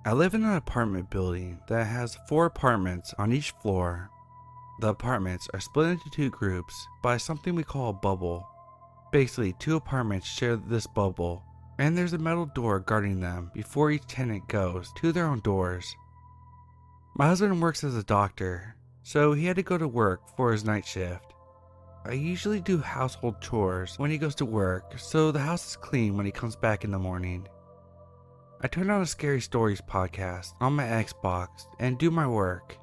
I live in an apartment building that has 4 apartments on each floor. The apartments are split into 2 groups by something we call a bubble. Basically, 2 apartments share this bubble, and there's a metal door guarding them before each tenant goes to their own doors. My husband works as a doctor, so he had to go to work for his night shift. I usually do household chores when he goes to work, so the house is clean when he comes back in the morning. I turn on a Scary Stories podcast on my Xbox and do my work.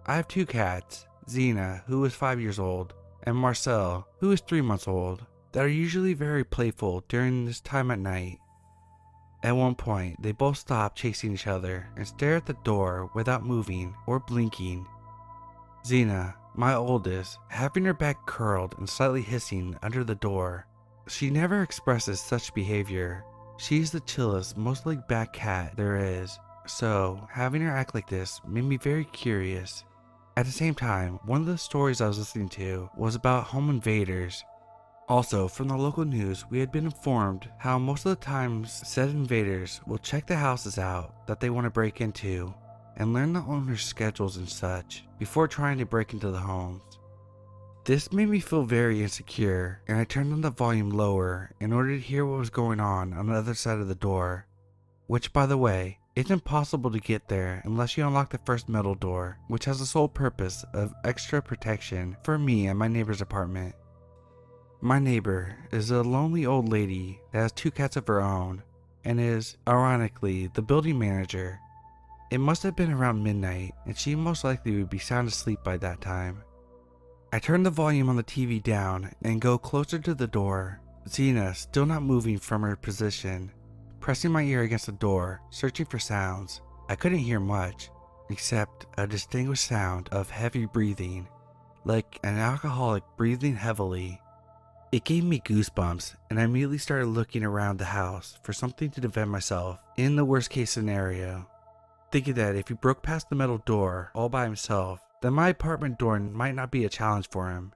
I have 2 cats, Xena, who is 5 years old, and Marcel, who is 3 months old, that are usually very playful during this time at night. At one point, they both stop chasing each other and stare at the door without moving or blinking. Xena, my oldest, having her back curled and slightly hissing under the door. She never expresses such behavior. She's the chillest, most laid back cat there is, so having her act like this made me very curious. At the same time, one of the stories I was listening to was about home invaders. Also, from the local news, we had been informed how most of the times said invaders will check the houses out that they want to break into and learn the owner's schedules and such before trying to break into the homes. This made me feel very insecure, and I turned on the volume lower in order to hear what was going on the other side of the door, which, by the way, it's impossible to get there unless you unlock the first metal door, which has the sole purpose of extra protection for me and my neighbor's apartment. My neighbor is a lonely old lady that has 2 cats of her own and is, ironically, the building manager. It must have been around midnight, and she most likely would be sound asleep by that time. I turn the volume on the TV down and go closer to the door, Xena still not moving from her position, pressing my ear against the door, searching for sounds. I couldn't hear much, except a distinguished sound of heavy breathing, like an alcoholic breathing heavily. It gave me goosebumps, and I immediately started looking around the house for something to defend myself in the worst case scenario, thinking that if he broke past the metal door all by himself, then my apartment door might not be a challenge for him.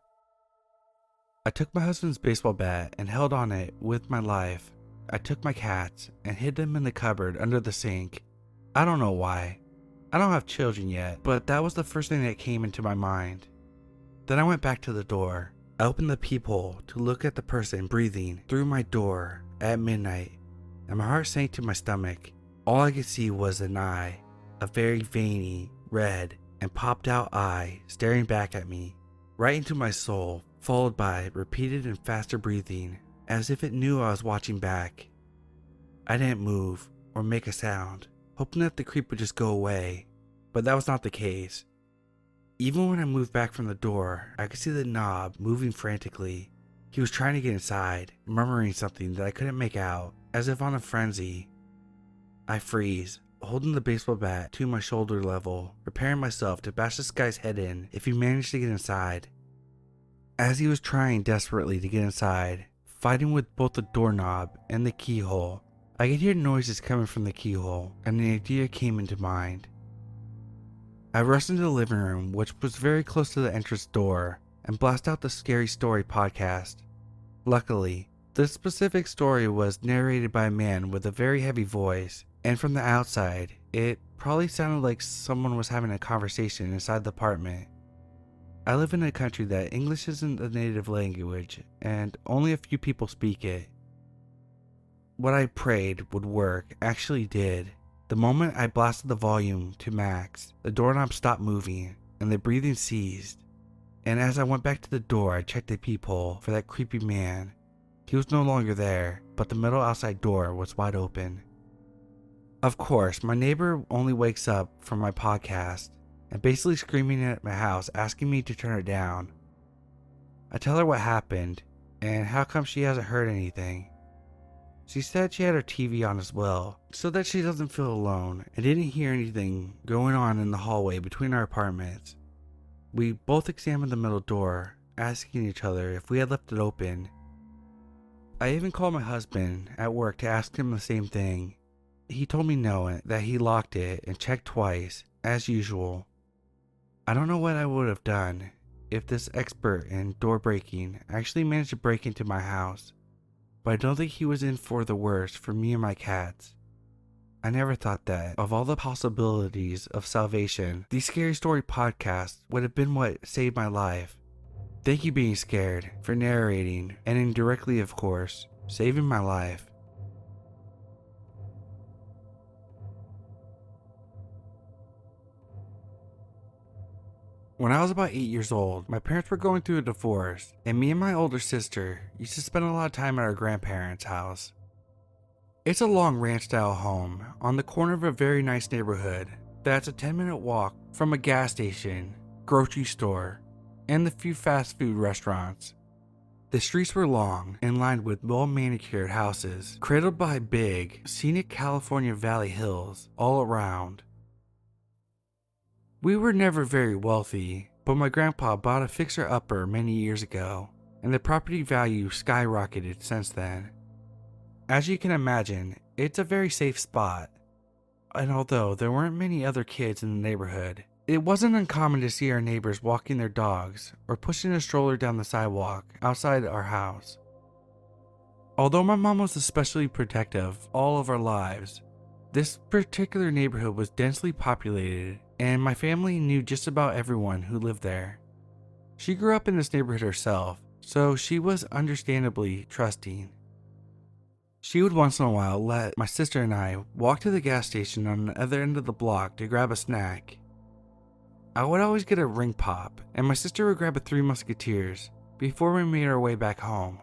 I took my husband's baseball bat and held on it with my life. I took my cats and hid them in the cupboard under the sink. I don't know why. I don't have children yet, but that was the first thing that came into my mind. Then I went back to the door. I opened the peephole to look at the person breathing through my door at midnight, and my heart sank to my stomach. All I could see was an eye, a very veiny, red, and popped out eye staring back at me, right into my soul, followed by repeated and faster breathing, as if it knew I was watching back. I didn't move or make a sound, hoping that the creep would just go away, but that was not the case. Even when I moved back from the door, I could see the knob moving frantically. He was trying to get inside, murmuring something that I couldn't make out, as if on a frenzy. I freeze, holding the baseball bat to my shoulder level, preparing myself to bash this guy's head in if he managed to get inside. As he was trying desperately to get inside, fighting with both the doorknob and the keyhole, I could hear noises coming from the keyhole, and an idea came into mind. I rushed into the living room, which was very close to the entrance door, and blasted out the Scary Story podcast. Luckily, this specific story was narrated by a man with a very heavy voice, and from the outside, it probably sounded like someone was having a conversation inside the apartment. I live in a country that English isn't the native language, and only a few people speak it. What I prayed would work actually did. The moment I blasted the volume to max, the doorknob stopped moving, and the breathing ceased. And as I went back to the door, I checked the peephole for that creepy man. He was no longer there, but the metal outside door was wide open. Of course, my neighbor only wakes up from my podcast and basically screaming at my house asking me to turn it down. I tell her what happened and how come she hasn't heard anything. She said she had her TV on as well, so that she doesn't feel alone and didn't hear anything going on in the hallway between our apartments. We both examined the metal door, asking each other if we had left it open. I even called my husband at work to ask him the same thing. He told me no, that he locked it and checked twice, as usual. I don't know what I would have done if this expert in door breaking actually managed to break into my house, but I don't think he was in for the worst for me and my cats. I never thought that, of all the possibilities of salvation, the Scary Story podcast would have been what saved my life. Thank you, Being Scared, for narrating, and indirectly, of course, saving my life. When I was about 8 years old, my parents were going through a divorce, and me and my older sister used to spend a lot of time at our grandparents' house. It's a long ranch-style home on the corner of a very nice neighborhood that's a 10-minute walk from a gas station, grocery store, and the few fast food restaurants. The streets were long and lined with well-manicured houses, cradled by big, scenic California Valley hills all around. We were never very wealthy, but my grandpa bought a fixer-upper many years ago, and the property value skyrocketed since then. As you can imagine, it's a very safe spot, and although there weren't many other kids in the neighborhood, it wasn't uncommon to see our neighbors walking their dogs or pushing a stroller down the sidewalk outside our house. Although my mom was especially protective all of our lives, this particular neighborhood was densely populated, and my family knew just about everyone who lived there. She grew up in this neighborhood herself, so she was understandably trusting. She would once in a while let my sister and I walk to the gas station on the other end of the block to grab a snack. I would always get a ring pop, and my sister would grab a Three Musketeers before we made our way back home.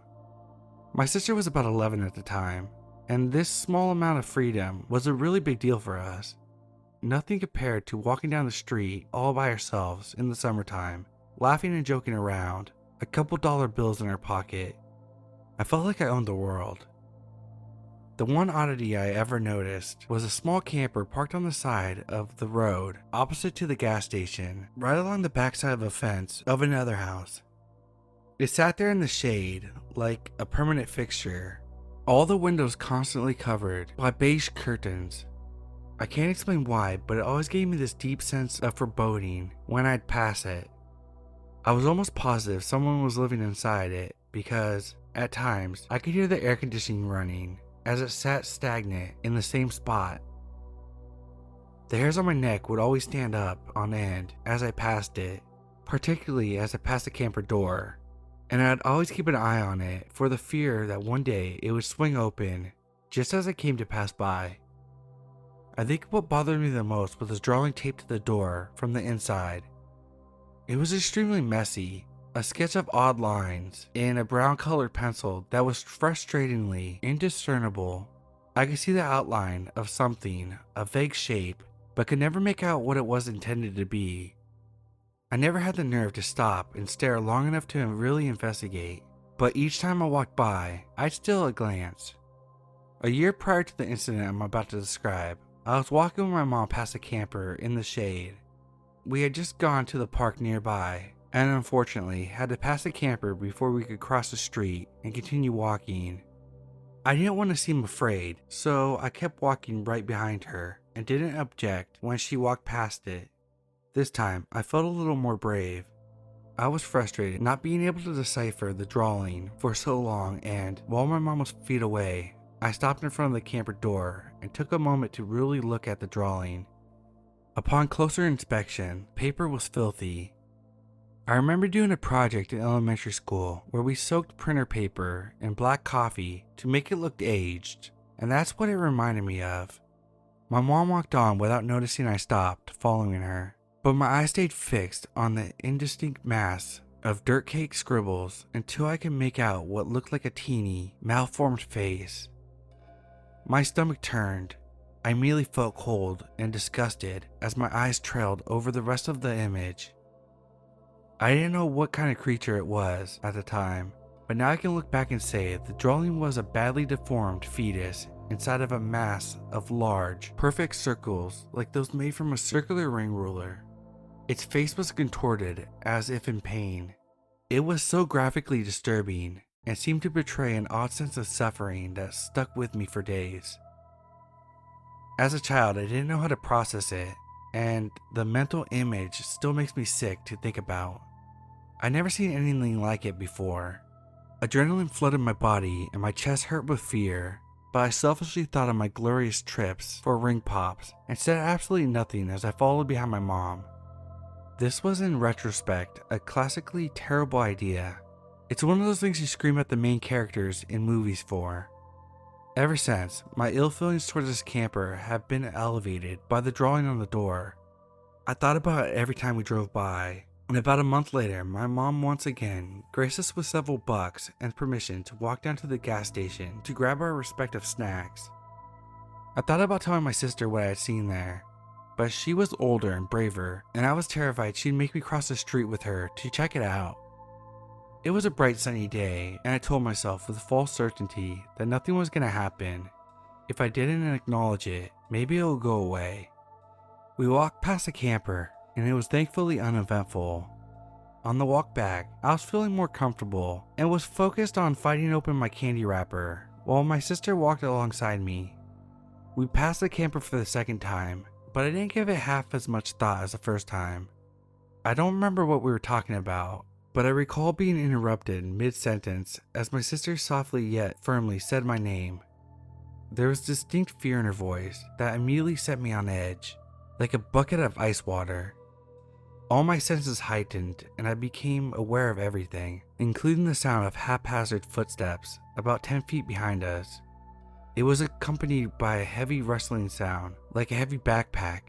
My sister was about 11 at the time, and this small amount of freedom was a really big deal for us. Nothing compared to walking down the street all by ourselves in the summertime, laughing and joking around, a couple dollar bills in our pocket. I felt like I owned the world. The one oddity I ever noticed was a small camper parked on the side of the road opposite to the gas station, right along the backside of a fence of another house. It sat there in the shade like a permanent fixture, all the windows constantly covered by beige curtains. I can't explain why, but it always gave me this deep sense of foreboding when I'd pass it. I was almost positive someone was living inside it because, at times, I could hear the air conditioning running as it sat stagnant in the same spot. The hairs on my neck would always stand up on end as I passed it, particularly as I passed the camper door, and I'd always keep an eye on it for the fear that one day it would swing open just as I came to pass by. I think what bothered me the most was the drawing taped to the door from the inside. It was extremely messy, a sketch of odd lines in a brown colored pencil that was frustratingly indiscernible. I could see the outline of something, a vague shape, but could never make out what it was intended to be. I never had the nerve to stop and stare long enough to really investigate, but each time I walked by, I'd steal a glance. A year prior to the incident I'm about to describe, I was walking with my mom past a camper in the shade. We had just gone to the park nearby, and unfortunately had to pass the camper before we could cross the street and continue walking. I didn't want to seem afraid, so I kept walking right behind her and didn't object when she walked past it. This time, I felt a little more brave. I was frustrated not being able to decipher the drawing for so long, and while my mom was feet away, I stopped in front of the camper door and took a moment to really look at the drawing. Upon closer inspection, paper was filthy. I remember doing a project in elementary school where we soaked printer paper in black coffee to make it look aged, and that's what it reminded me of. My mom walked on without noticing I stopped, following her, but my eyes stayed fixed on the indistinct mass of dirt cake scribbles until I could make out what looked like a teeny, malformed face. My stomach turned. I immediately felt cold and disgusted as my eyes trailed over the rest of the image. I didn't know what kind of creature it was at the time, but now I can look back and say the drawing was a badly deformed fetus inside of a mass of large, perfect circles like those made from a circular ring ruler. Its face was contorted as if in pain. It was so graphically disturbing and seemed to betray an odd sense of suffering that stuck with me for days. As a child, I didn't know how to process it, and the mental image still makes me sick to think about. I'd never seen anything like it before. Adrenaline flooded my body and my chest hurt with fear, but I selfishly thought of my glorious trips for ring pops and said absolutely nothing as I followed behind my mom. This was, in retrospect, a classically terrible idea. It's one of those things you scream at the main characters in movies for. Ever since, my ill feelings towards this camper have been elevated by the drawing on the door. I thought about it every time we drove by, and about a month later, my mom once again graced us with several bucks and permission to walk down to the gas station to grab our respective snacks. I thought about telling my sister what I had seen there, but she was older and braver, and I was terrified she'd make me cross the street with her to check it out. It was a bright sunny day, and I told myself with false certainty that nothing was going to happen. If I didn't acknowledge it, maybe it would go away. We walked past the camper, and it was thankfully uneventful. On the walk back, I was feeling more comfortable and was focused on fighting open my candy wrapper while my sister walked alongside me. We passed the camper for the second time, but I didn't give it half as much thought as the first time. I don't remember what we were talking about, but I recall being interrupted mid-sentence as my sister softly yet firmly said my name. There was distinct fear in her voice that immediately set me on edge, like a bucket of ice water. All my senses heightened and I became aware of everything, including the sound of haphazard footsteps about 10 feet behind us. It was accompanied by a heavy rustling sound, like a heavy backpack,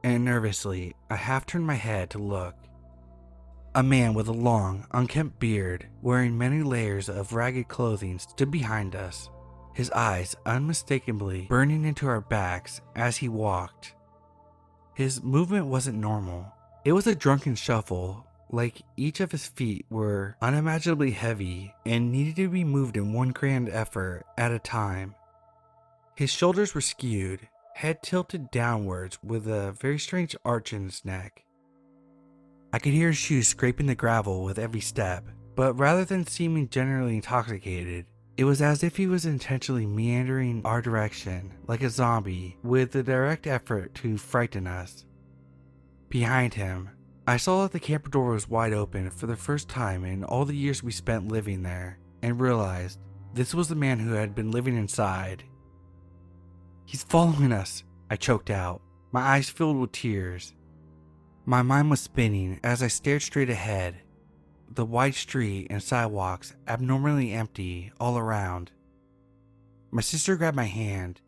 and nervously, I half turned my head to look. A man with a long, unkempt beard, wearing many layers of ragged clothing, stood behind us, his eyes unmistakably burning into our backs as he walked. His movement wasn't normal. It was a drunken shuffle, like each of his feet were unimaginably heavy and needed to be moved in one grand effort at a time. His shoulders were skewed, head tilted downwards with a very strange arch in his neck. I could hear his shoes scraping the gravel with every step, but rather than seeming generally intoxicated, it was as if he was intentionally meandering our direction like a zombie with the direct effort to frighten us. Behind him, I saw that the camper door was wide open for the first time in all the years we spent living there, and realized this was the man who had been living inside. "He's following us," I choked out, my eyes filled with tears. My mind was spinning as I stared straight ahead, the wide street and sidewalks abnormally empty all around. My sister grabbed my hand.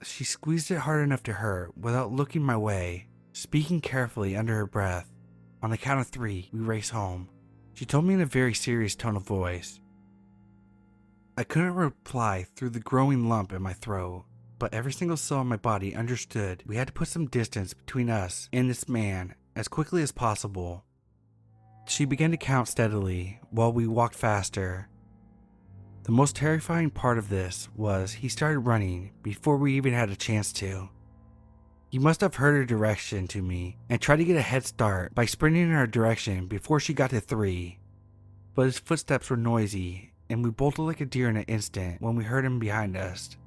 She squeezed it hard enough to hurt without looking my way, speaking carefully under her breath. On the count of 3, we raced home. She told me in a very serious tone of voice. I couldn't reply through the growing lump in my throat, but every single cell in my body understood we had to put some distance between us and this man as quickly as possible. She began to count steadily while we walked faster. The most terrifying part of this was he started running before we even had a chance to. He must have heard her direction to me and tried to get a head start by sprinting in our direction before she got to 3. But his footsteps were noisy and we bolted like a deer in an instant when we heard him behind us.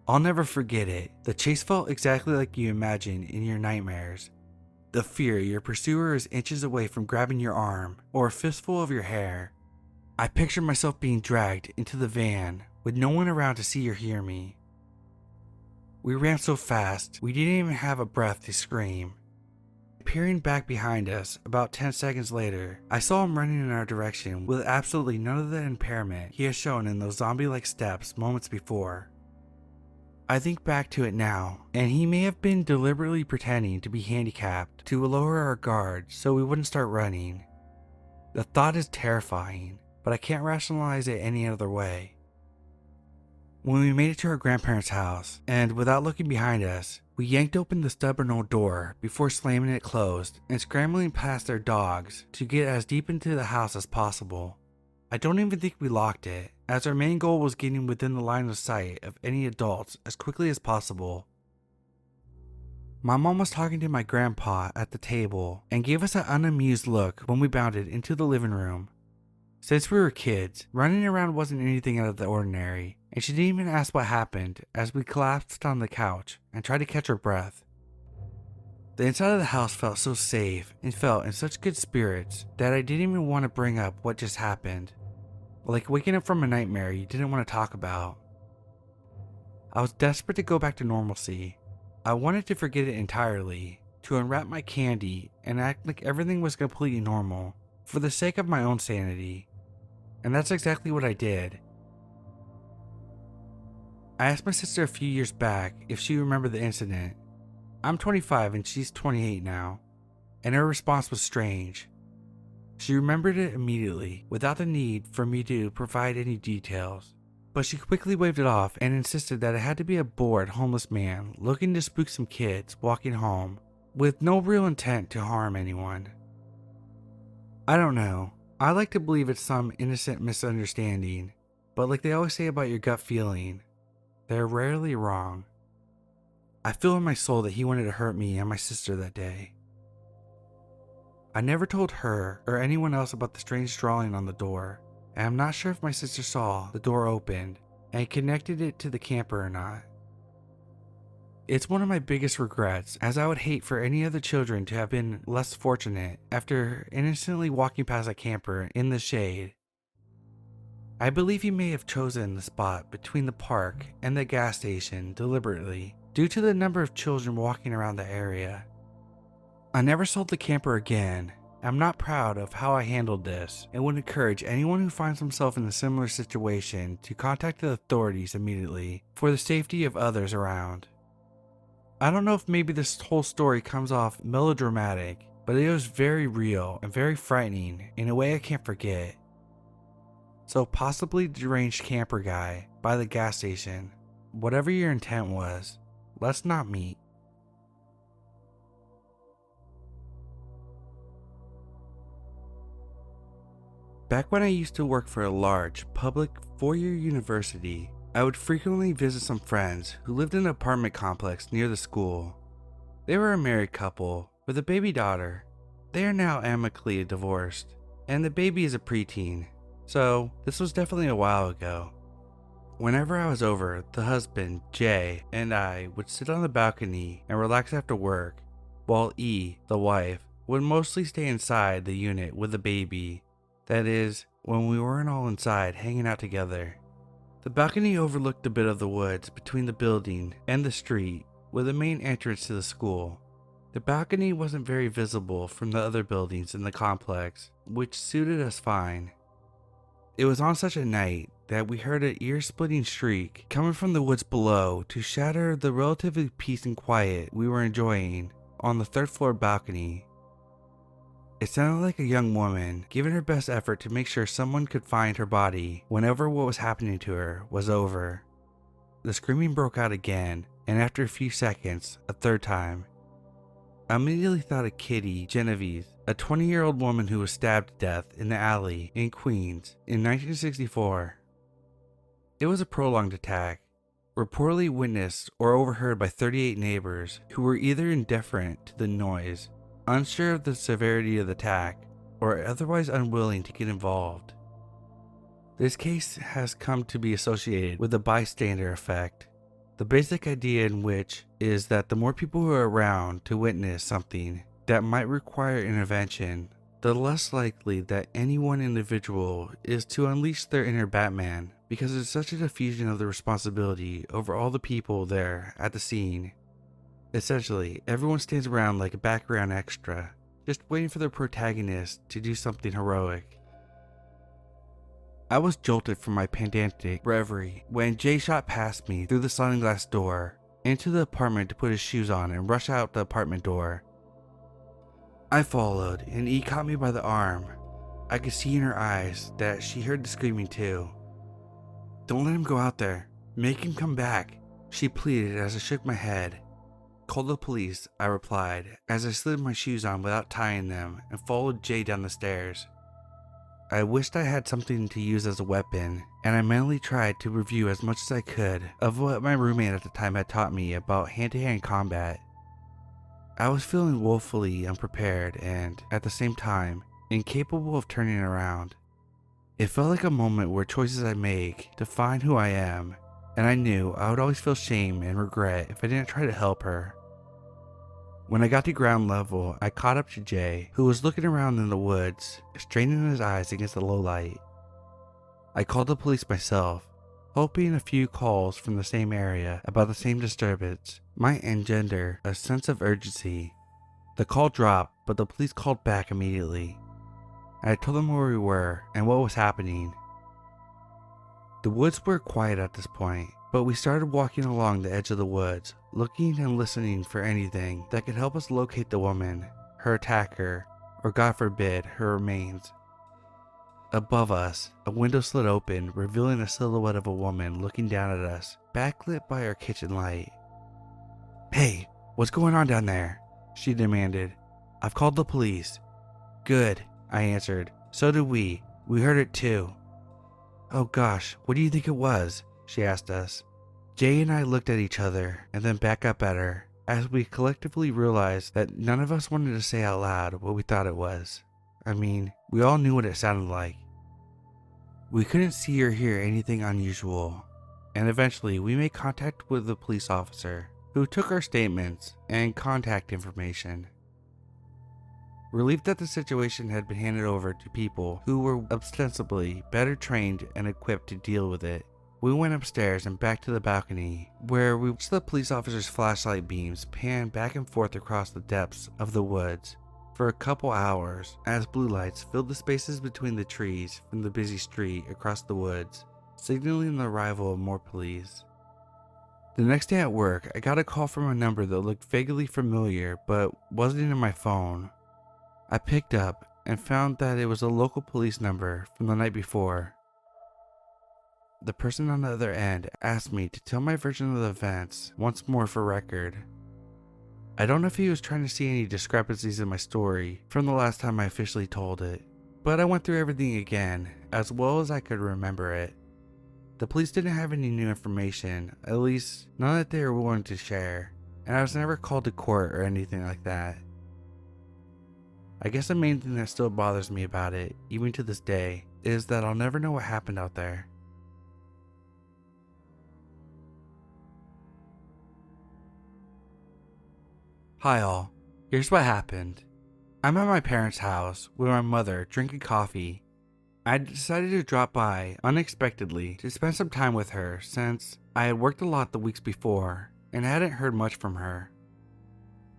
I'll never forget it. The chase felt exactly like you imagine in your nightmares. The fear your pursuer is inches away from grabbing your arm or a fistful of your hair. I pictured myself being dragged into the van with no one around to see or hear me. We ran so fast, we didn't even have a breath to scream. Peering back behind us about 10 seconds later, I saw him running in our direction with absolutely none of the impairment he had shown in those zombie-like steps moments before. I think back to it now, and he may have been deliberately pretending to be handicapped to lower our guard so we wouldn't start running. The thought is terrifying, but I can't rationalize it any other way. When we made it to our grandparents' house, and without looking behind us, we yanked open the stubborn old door before slamming it closed and scrambling past their dogs to get as deep into the house as possible. I don't even think we locked it, as our main goal was getting within the line of sight of any adults as quickly as possible. My mom was talking to my grandpa at the table and gave us an unamused look when we bounded into the living room. Since we were kids, running around wasn't anything out of the ordinary, and she didn't even ask what happened as we collapsed on the couch and tried to catch our breath. The inside of the house felt so safe and felt in such good spirits that I didn't even want to bring up what just happened. Like waking up from a nightmare you didn't want to talk about. I was desperate to go back to normalcy. I wanted to forget it entirely, to unwrap my candy and act like everything was completely normal, for the sake of my own sanity. And that's exactly what I did. I asked my sister a few years back if she remembered the incident. I'm 25 and she's 28 now, and her response was strange. She remembered it immediately, without the need for me to provide any details. But she quickly waved it off and insisted that it had to be a bored, homeless man looking to spook some kids walking home, with no real intent to harm anyone. I don't know. I like to believe it's some innocent misunderstanding, but like they always say about your gut feeling, they're rarely wrong. I feel in my soul that he wanted to hurt me and my sister that day. I never told her or anyone else about the strange drawing on the door, and I'm not sure if my sister saw the door opened and connected it to the camper or not. It's one of my biggest regrets, as I would hate for any other children to have been less fortunate after innocently walking past a camper in the shade. I believe he may have chosen the spot between the park and the gas station deliberately, due to the number of children walking around the area. I never sold the camper again. I'm not proud of how I handled this and would encourage anyone who finds himself in a similar situation to contact the authorities immediately for the safety of others around. I don't know if maybe this whole story comes off melodramatic, but it was very real and very frightening in a way I can't forget. So possibly deranged camper guy by the gas station, whatever your intent was, let's not meet. Back when I used to work for a large, public, four-year university, I would frequently visit some friends who lived in an apartment complex near the school. They were a married couple with a baby daughter. They are now amicably divorced, and the baby is a preteen, so this was definitely a while ago. Whenever I was over, the husband, Jay, and I would sit on the balcony and relax after work, while E, the wife, would mostly stay inside the unit with the baby. That is, when we weren't all inside hanging out together. The balcony overlooked a bit of the woods between the building and the street, with the main entrance to the school. The balcony wasn't very visible from the other buildings in the complex, which suited us fine. It was on such a night that we heard an ear-splitting shriek coming from the woods below to shatter the relatively peace and quiet we were enjoying on the third-floor balcony. It sounded like a young woman giving her best effort to make sure someone could find her body whenever what was happening to her was over. The screaming broke out again, and after a few seconds, a third time. I immediately thought of Kitty Genovese, a 20-year-old woman who was stabbed to death in the alley in Queens in 1964. It was a prolonged attack, reportedly witnessed or overheard by 38 neighbors who were either indifferent to the noise, unsure of the severity of the attack, or otherwise unwilling to get involved. This case has come to be associated with the bystander effect, the basic idea in which is that the more people who are around to witness something that might require intervention, the less likely that any one individual is to unleash their inner Batman, because it's such a diffusion of the responsibility over all the people there at the scene. Essentially, everyone stands around like a background extra, just waiting for their protagonist to do something heroic. I was jolted from my pedantic reverie when Jay shot past me through the sliding glass door into the apartment to put his shoes on and rush out the apartment door. I followed, and E caught me by the arm. I could see in her eyes that she heard the screaming too. "Don't let him go out there. Make him come back," she pleaded as I shook my head. "Call the police," I replied as I slid my shoes on without tying them and followed Jay down the stairs. I wished I had something to use as a weapon, and I mentally tried to review as much as I could of what my roommate at the time had taught me about hand-to-hand combat. I was feeling woefully unprepared and, at the same time, incapable of turning around. It felt like a moment where choices I make define who I am, and I knew I would always feel shame and regret if I didn't try to help her. When I got to ground level, I caught up to Jay, who was looking around in the woods, straining his eyes against the low light. I called the police myself. hoping a few calls from the same area about the same disturbance might engender a sense of urgency. The call dropped, but the police called back immediately. I told them where we were and what was happening. The woods were quiet at this point, but we started walking along the edge of the woods, looking and listening for anything that could help us locate the woman, her attacker, or God forbid, her remains. Above us, a window slid open, revealing a silhouette of a woman looking down at us, backlit by our kitchen light. "Hey, what's going on down there?" she demanded. "I've called the police." "Good," I answered. "So did we. We heard it too." "Oh gosh, what do you think it was?" she asked us. Jay and I looked at each other and then back up at her, as we collectively realized that none of us wanted to say out loud what we thought it was. I mean, we all knew what it sounded like. We couldn't see or hear anything unusual, and eventually we made contact with the police officer, who took our statements and contact information. Relieved that the situation had been handed over to people who were ostensibly better trained and equipped to deal with it, we went upstairs and back to the balcony, where we watched the police officer's flashlight beams pan back and forth across the depths of the woods for a couple hours as blue lights filled the spaces between the trees from the busy street across the woods, signaling the arrival of more police. The next day at work, I got a call from a number that looked vaguely familiar but wasn't in my phone. I picked up and found that it was a local police number from the night before. The person on the other end asked me to tell my version of the events once more for record. I don't know if he was trying to see any discrepancies in my story from the last time I officially told it, but I went through everything again as well as I could remember it. The police didn't have any new information, at least none that they were willing to share, and I was never called to court or anything like that. I guess the main thing that still bothers me about it, even to this day, is that I'll never know what happened out there. Hi all, here's what happened. I'm at my parents' house with my mother drinking coffee. I decided to drop by unexpectedly to spend some time with her since I had worked a lot the weeks before and hadn't heard much from her.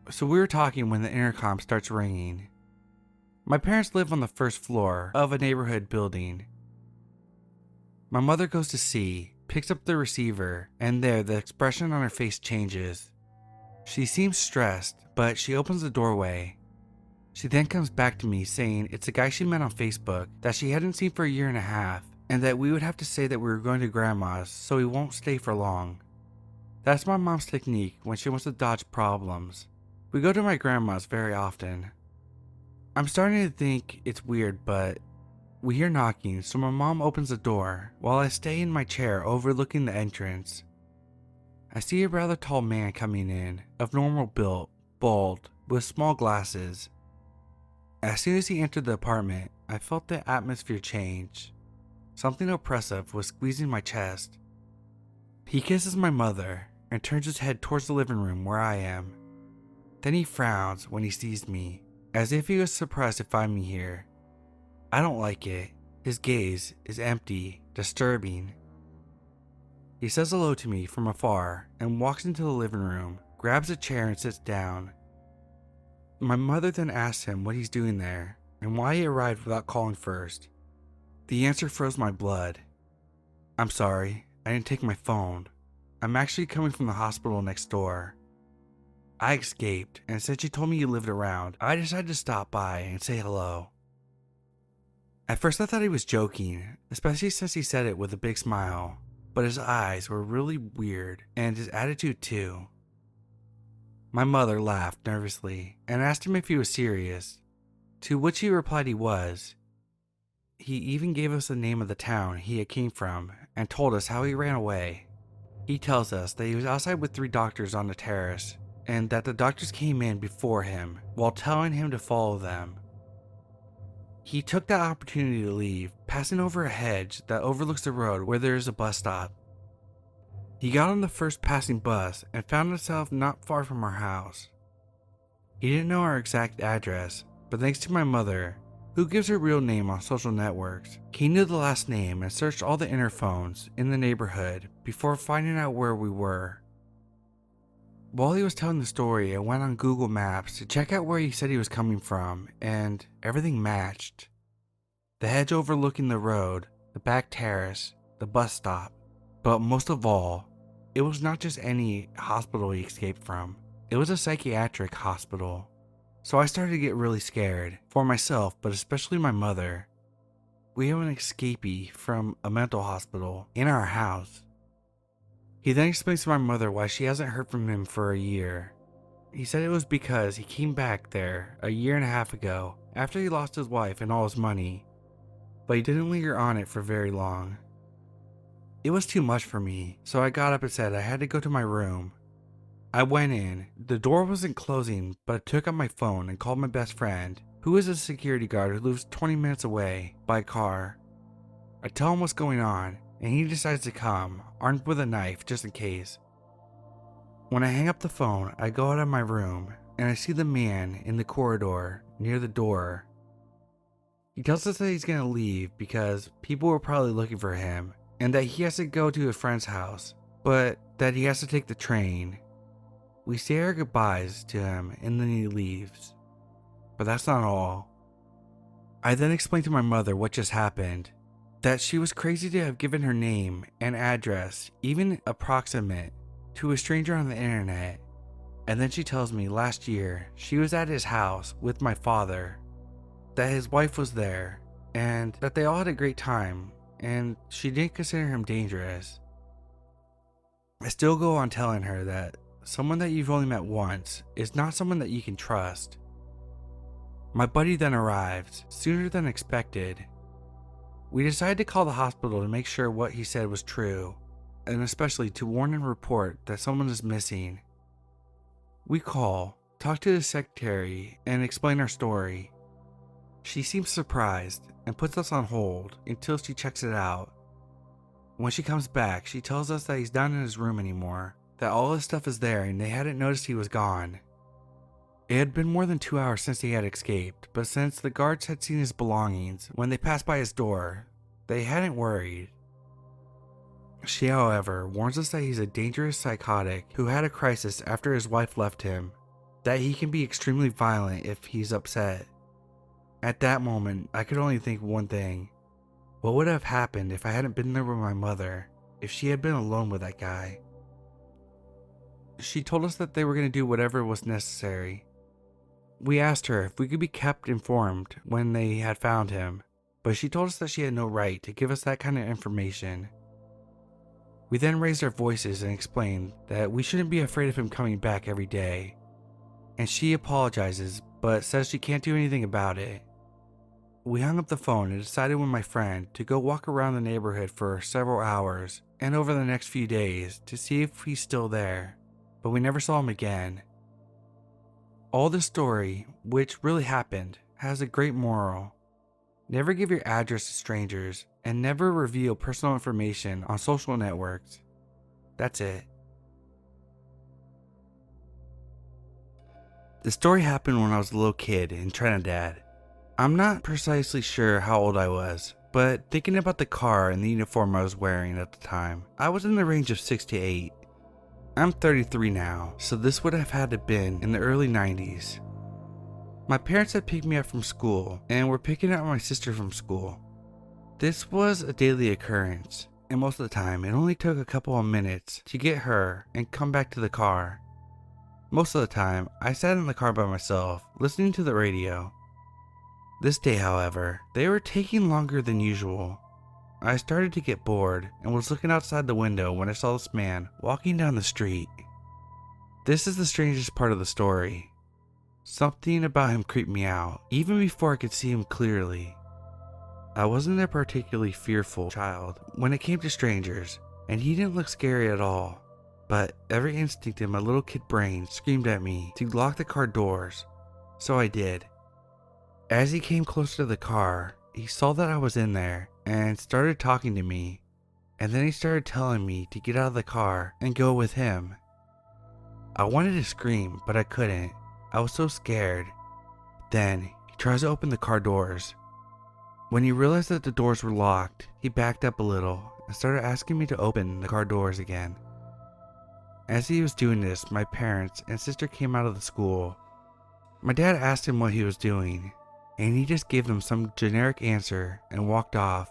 So we were talking when the intercom starts ringing. My parents live on the first floor of a neighborhood building. My mother goes to see, picks up the receiver, and there the expression on her face changes. She seems stressed, but she opens the doorway. She then comes back to me saying it's a guy she met on Facebook that she hadn't seen for a year and a half, and that we would have to say that we were going to grandma's so he won't stay for long. That's my mom's technique when she wants to dodge problems. We go to my grandma's very often. I'm starting to think it's weird, but we hear knocking, so my mom opens the door while I stay in my chair overlooking the entrance. I see a rather tall man coming in, of normal build, bald, with small glasses. As soon as he entered the apartment, I felt the atmosphere change. Something oppressive was squeezing my chest. He kisses my mother and turns his head towards the living room where I am. Then he frowns when he sees me, as if he was surprised to find me here. I don't like it. His gaze is empty, disturbing. He says hello to me from afar and walks into the living room, grabs a chair and sits down. My mother then asks him what he's doing there and why he arrived without calling first. The answer froze my blood. "I'm sorry, I didn't take my phone. I'm actually coming from the hospital next door." I escaped, and since she told me you lived around, I decided to stop by and say hello. At first I thought he was joking, especially since he said it with a big smile, but his eyes were really weird, and his attitude too. My mother laughed nervously and asked him if he was serious, to which he replied he was. He even gave us the name of the town he had came from and told us how he ran away. He tells us that he was outside with 3 doctors on the terrace, and that the doctors came in before him while telling him to follow them. He took that opportunity to leave, passing over a hedge that overlooks the road where there is a bus stop. He got on the first passing bus and found himself not far from our house. He didn't know our exact address, but thanks to my mother, who gives her real name on social networks, came to the last name and searched all the interphones in the neighborhood before finding out where we were. While he was telling the story, I went on Google Maps to check out where he said he was coming from, and everything matched. The hedge overlooking the road, the back terrace, the bus stop. But most of all, it was not just any hospital he escaped from. It was a psychiatric hospital. So I started to get really scared, for myself, but especially my mother. We have an escapee from a mental hospital in our house. He then explains to my mother why she hasn't heard from him for a year. He said it was because he came back there a year and a half ago after he lost his wife and all his money, but he didn't linger on it for very long. It was too much for me, so I got up and said I had to go to my room. I went in. The door wasn't closing, but I took out my phone and called my best friend, who is a security guard who lives 20 minutes away by car. I tell him what's going on, and he decides to come, armed with a knife just in case. When I hang up the phone, I go out of my room, and I see the man in the corridor near the door. He tells us that he's going to leave because people were probably looking for him, and that he has to go to a friend's house, but that he has to take the train. We say our goodbyes to him and then he leaves. But that's not all. I then explain to my mother what just happened. That she was crazy to have given her name and address, even approximate, to a stranger on the internet. And then she tells me last year she was at his house with my father. That his wife was there and that they all had a great time and she didn't consider him dangerous. I still go on telling her that someone that you've only met once is not someone that you can trust. My buddy then arrived, sooner than expected. We decided to call the hospital to make sure what he said was true, and especially to warn and report that someone is missing. We call, talk to the secretary, and explain our story. She seems surprised and puts us on hold until she checks it out. When she comes back, she tells us that he's not in his room anymore, that all his stuff is there and they hadn't noticed he was gone. It had been more than 2 hours since he had escaped, but since the guards had seen his belongings when they passed by his door, they hadn't worried. She, however, warns us that he's a dangerous psychotic who had a crisis after his wife left him, that he can be extremely violent if he's upset. At that moment, I could only think one thing. What would have happened if I hadn't been there with my mother, if she had been alone with that guy? She told us that they were going to do whatever was necessary. We asked her if we could be kept informed when they had found him, but she told us that she had no right to give us that kind of information. We then raised our voices and explained that we shouldn't be afraid of him coming back every day. And she apologizes, but says she can't do anything about it. We hung up the phone and decided with my friend to go walk around the neighborhood for several hours and over the next few days to see if he's still there, but we never saw him again. All this story, which really happened, has a great moral. Never give your address to strangers and never reveal personal information on social networks. That's it. The story happened when I was a little kid in Trinidad. I'm not precisely sure how old I was, but thinking about the car and the uniform I was wearing at the time, I was in the range of 6 to 8. I'm 33 now, so this would have had to been in the early 90s. My parents had picked me up from school and were picking up my sister from school. This was a daily occurrence, and most of the time it only took a couple of minutes to get her and come back to the car. Most of the time, I sat in the car by myself, listening to the radio. This day, however, they were taking longer than usual. I started to get bored and was looking outside the window when I saw this man walking down the street. This is the strangest part of the story. Something about him creeped me out, even before I could see him clearly. I wasn't a particularly fearful child when it came to strangers, and he didn't look scary at all. But every instinct in my little kid brain screamed at me to lock the car doors, so I did. As he came closer to the car, he saw that I was in there and started talking to me, and then he started telling me to get out of the car and go with him. I wanted to scream, but I couldn't. I was so scared. Then he tries to open the car doors, When he realized that the doors were locked, he backed up a little and started asking me to open the car doors again. As he was doing this, my parents and sister came out of the school. My dad asked him what he was doing, and he just gave them some generic answer and walked off.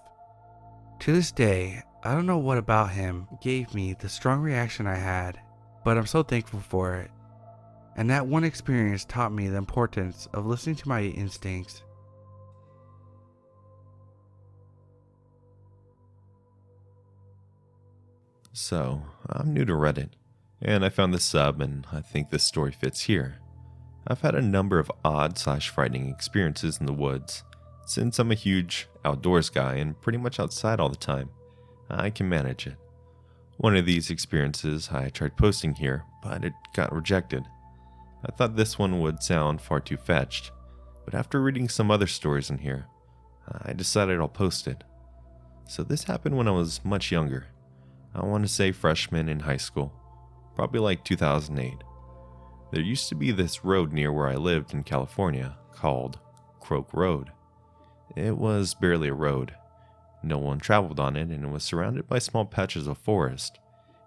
To this day, I don't know what about him gave me the strong reaction I had, but I'm so thankful for it. And that one experience taught me the importance of listening to my instincts. So, I'm new to Reddit, and I found this sub and I think this story fits here. I've had a number of odd/frightening experiences in the woods. Since I'm a huge outdoors guy and pretty much outside all the time, I can manage it. One of these experiences I tried posting here, but it got rejected. I thought this one would sound far too fetched, but after reading some other stories in here, I decided I'll post it. So this happened when I was much younger. I want to say freshman in high school, probably like 2008. There used to be this road near where I lived in California called Cloaked Road. It was barely a road. No one traveled on it, and it was surrounded by small patches of forest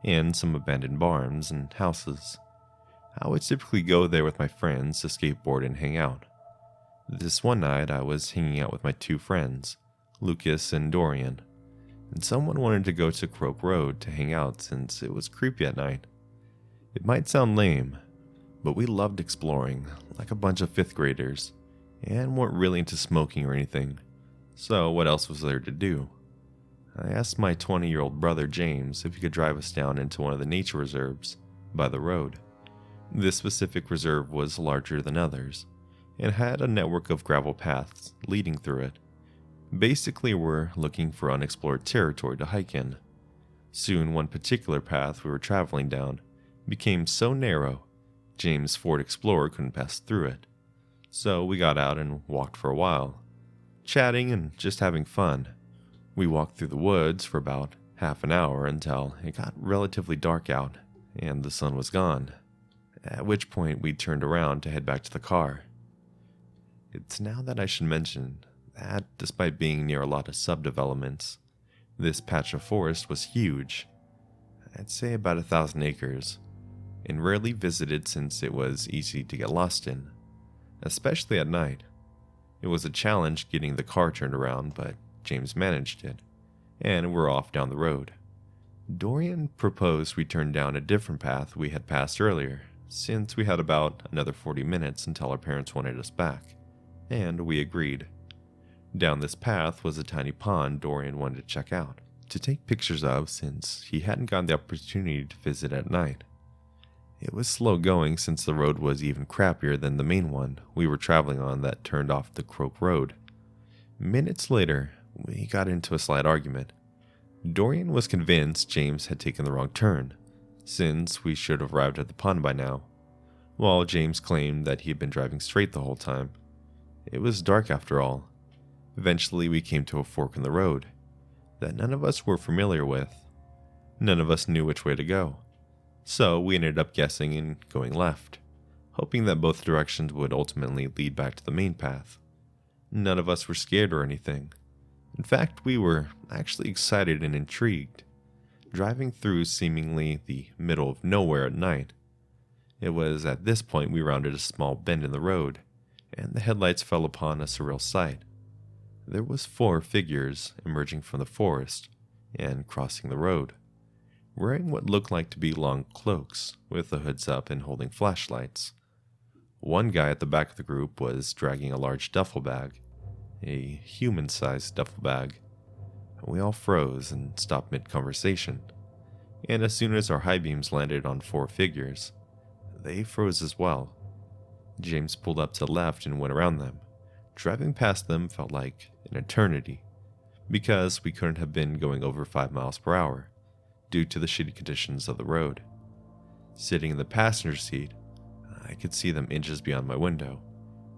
and some abandoned barns and houses. I would typically go there with my friends to skateboard and hang out. This one night I was hanging out with my two friends, Lucas and Dorian, and someone wanted to go to Cloaked Road to hang out since it was creepy at night. It might sound lame, but we loved exploring like a bunch of 5th graders and weren't really into smoking or anything, so what else was there to do? I asked my 20-year-old brother James if he could drive us down into one of the nature reserves by the road. This specific reserve was larger than others and had a network of gravel paths leading through it. Basically, we're looking for unexplored territory to hike in. Soon, one particular path we were traveling down became so narrow, James' Ford Explorer couldn't pass through it. So we got out and walked for a while, chatting and just having fun. We walked through the woods for about half an hour until it got relatively dark out and the sun was gone, at which point we turned around to head back to the car. It's now that I should mention that despite being near a lot of subdevelopments, this patch of forest was huge. I'd say about 1,000 acres, and rarely visited since it was easy to get lost in, especially at night. It was a challenge getting the car turned around, but James managed it, and we're off down the road. Dorian proposed we turn down a different path we had passed earlier, since we had about another 40 minutes until our parents wanted us back, and we agreed. Down this path was a tiny pond Dorian wanted to check out, to take pictures of since he hadn't gotten the opportunity to visit at night. It was slow going since the road was even crappier than the main one we were traveling on that turned off the Cloaked Road. Minutes later, we got into a slight argument. Dorian was convinced James had taken the wrong turn, since we should have arrived at the pond by now, while James claimed that he had been driving straight the whole time. It was dark after all. Eventually we came to a fork in the road that none of us were familiar with. None of us knew which way to go, so we ended up guessing and going left, hoping that both directions would ultimately lead back to the main path. None of us were scared or anything. In fact, we were actually excited and intrigued, driving through seemingly the middle of nowhere at night. It was at this point we rounded a small bend in the road, and the headlights fell upon a surreal sight. There was 4 figures emerging from the forest and crossing the road, wearing what looked like to be long cloaks with the hoods up and holding flashlights. One guy at the back of the group was dragging a large duffel bag, a human-sized duffel bag. We all froze and stopped mid-conversation, and as soon as our high beams landed on 4 figures, they froze as well. James pulled up to the left and went around them. Driving past them felt like an eternity, because we couldn't have been going over 5 miles per hour, due to the shitty conditions of the road. Sitting in the passenger seat, I could see them inches beyond my window,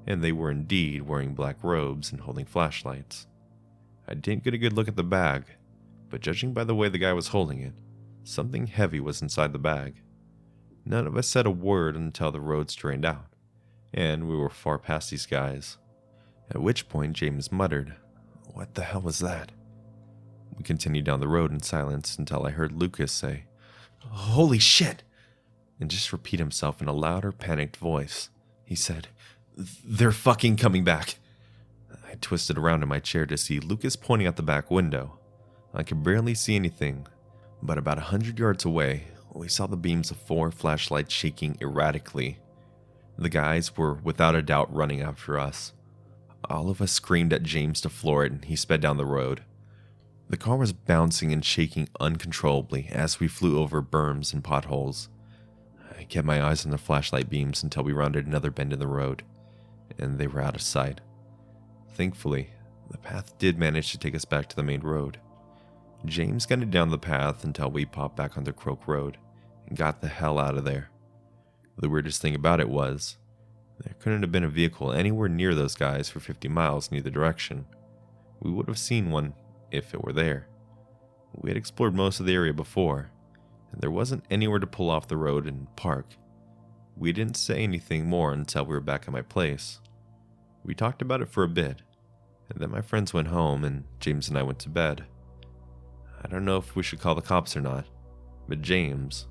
and they were indeed wearing black robes and holding flashlights. I didn't get a good look at the bag, but judging by the way the guy was holding it, something heavy was inside the bag. None of us said a word until the road strained out, and we were far past these guys. At which point James muttered, What the hell was that? We continued down the road in silence until I heard Lucas say, "Holy shit!" and just repeat himself in a louder, panicked voice. He said, "They're fucking coming back." I twisted around in my chair to see Lucas pointing out the back window. I could barely see anything, but about 100 yards away, we saw the beams of 4 flashlights shaking erratically. The guys were without a doubt running after us. All of us screamed at James to floor it, and he sped down the road. The car was bouncing and shaking uncontrollably as we flew over berms and potholes. I kept my eyes on the flashlight beams until we rounded another bend in the road, and they were out of sight. Thankfully, the path did manage to take us back to the main road. James guided down the path until we popped back onto Croak Road and got the hell out of there. The weirdest thing about it was, there couldn't have been a vehicle anywhere near those guys for 50 miles in either direction. We would have seen one if it were there. We had explored most of the area before, and there wasn't anywhere to pull off the road and park. We didn't say anything more until we were back at my place. We talked about it for a bit, and then my friends went home and James and I went to bed. I don't know if we should call the cops or not, but James,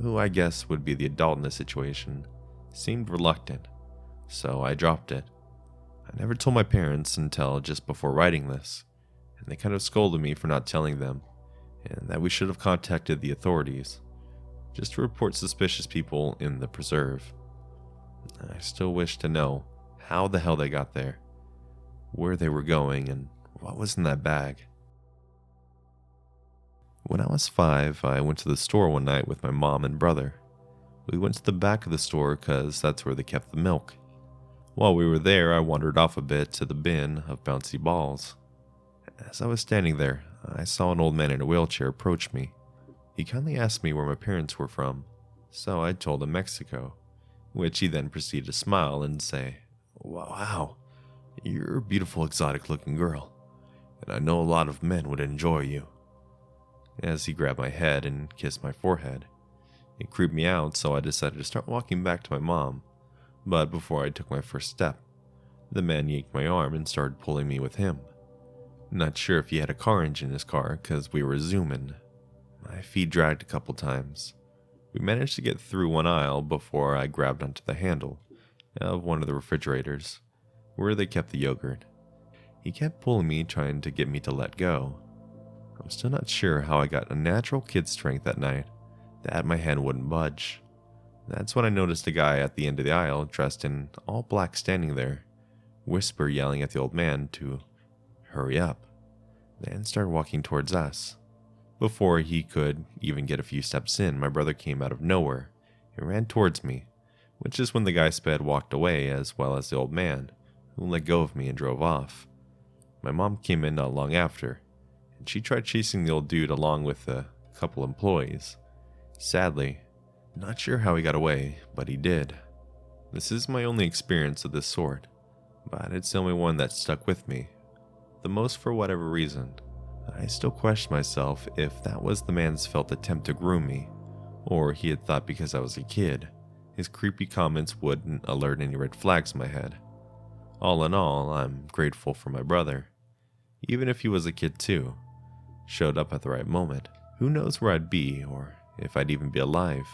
who I guess would be the adult in the situation, seemed reluctant, so I dropped it. I never told my parents until just before writing this, and they kind of scolded me for not telling them, and that we should have contacted the authorities, just to report suspicious people in the preserve. I still wish to know how the hell they got there, where they were going, and what was in that bag. When I was 5, I went to the store one night with my mom and brother. We went to the back of the store because that's where they kept the milk. While we were there, I wandered off a bit to the bin of bouncy balls. As I was standing there, I saw an old man in a wheelchair approach me. He kindly asked me where my parents were from, so I told him Mexico, which he then proceeded to smile and say, "Wow, you're a beautiful exotic-looking girl, and I know a lot of men would enjoy you," as he grabbed my head and kissed my forehead. It creeped me out, so I decided to start walking back to my mom, but before I took my first step, the man yanked my arm and started pulling me with him. Not sure if he had a car engine in his car, because we were zooming. My feet dragged a couple times. We managed to get through one aisle before I grabbed onto the handle of one of the refrigerators, where they kept the yogurt. He kept pulling me, trying to get me to let go. I'm still not sure how I got a natural kid strength that night, that my hand wouldn't budge. That's when I noticed a guy at the end of the aisle, dressed in all black, standing there, whisper yelling at the old man to hurry up, then started walking towards us. Before he could even get a few steps in, my brother came out of nowhere and ran towards me, which is when the guy sped walked away, as well as the old man, who let go of me and drove off. My mom came in not long after, and she tried chasing the old dude along with a couple employees. Sadly, not sure how he got away, but he did. This is my only experience of this sort, but it's the only one that stuck with me, the most for whatever reason. I still question myself if that was the man's felt attempt to groom me, or he had thought because I was a kid, his creepy comments wouldn't alert any red flags in my head. All in all, I'm grateful for my brother. Even if he was a kid too, showed up at the right moment. Who knows where I'd be, or if I'd even be alive.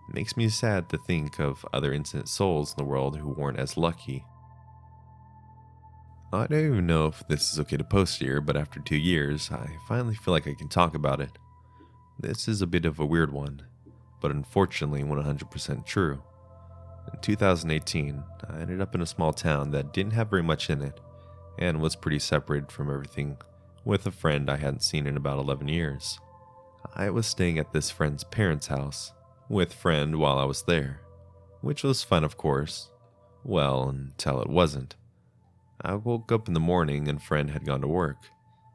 It makes me sad to think of other innocent souls in the world who weren't as lucky. I don't even know if this is okay to post here, but after 2 years, I finally feel like I can talk about it. This is a bit of a weird one, but unfortunately 100% true. In 2018, I ended up in a small town that didn't have very much in it, and was pretty separated from everything, with a friend I hadn't seen in about 11 years. I was staying at this friend's parents' house, with friend while I was there, which was fun of course. Well, until it wasn't. I woke up in the morning and friend had gone to work,